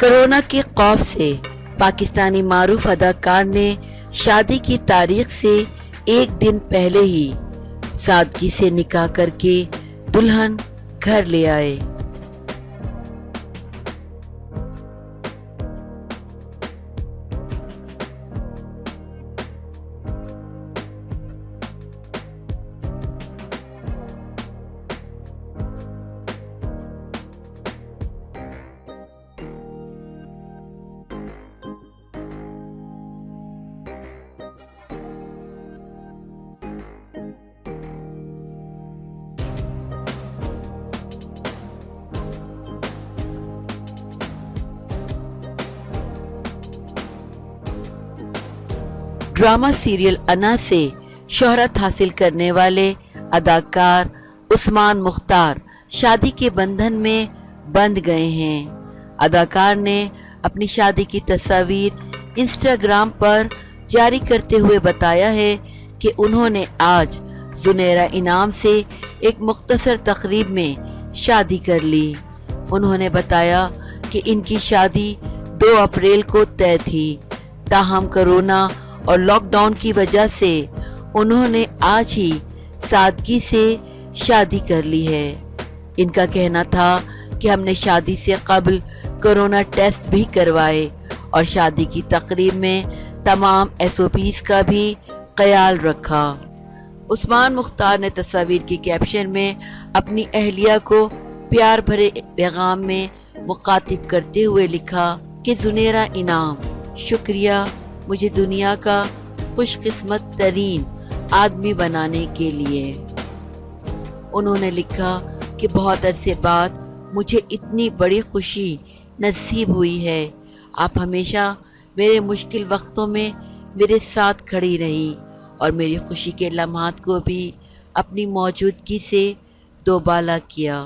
Corona کے خوف سے پاکستانی معروف اداکار نے شادی کی تاریخ سے ایک دن پہلے ہی سادگی سے نکاح کر کے دلہن گھر لے آئے۔ ڈرامہ سیریل انا سے شہرت حاصل کرنے والے اداکار عثمان مختار شادی کے بندھن میں بندھ گئے ہیں۔ اداکار نے اپنی شادی کی تصاویر انسٹاگرام پر جاری کرتے ہوئے بتایا ہے کہ انہوں نے آج زنیرہ انعام سے ایک مختصر تقریب میں شادی کر لی۔ انہوں نے بتایا کہ ان کی شادی 2 اپریل کو طے تھی، تاہم کورونا اور لاک ڈاؤن کی وجہ سے انہوں نے آج ہی سادگی سے شادی کر لی ہے۔ ان کا کہنا تھا کہ ہم نے شادی سے قبل کورونا ٹیسٹ بھی کروائے اور شادی کی تقریب میں تمام SOPs کا بھی خیال رکھا۔ عثمان مختار نے تصاویر کی کیپشن میں اپنی اہلیہ کو پیار بھرے پیغام میں مخاطب کرتے ہوئے لکھا کہ زنیرہ انعام، شکریہ مجھے دنیا کا خوش قسمت ترین آدمی بنانے کے لیے۔ انہوں نے لکھا کہ بہت عرصے بعد مجھے اتنی بڑی خوشی نصیب ہوئی ہے، آپ ہمیشہ میرے مشکل وقتوں میں میرے ساتھ کھڑی رہی اور میری خوشی کے لمحات کو بھی اپنی موجودگی سے دوبالا کیا۔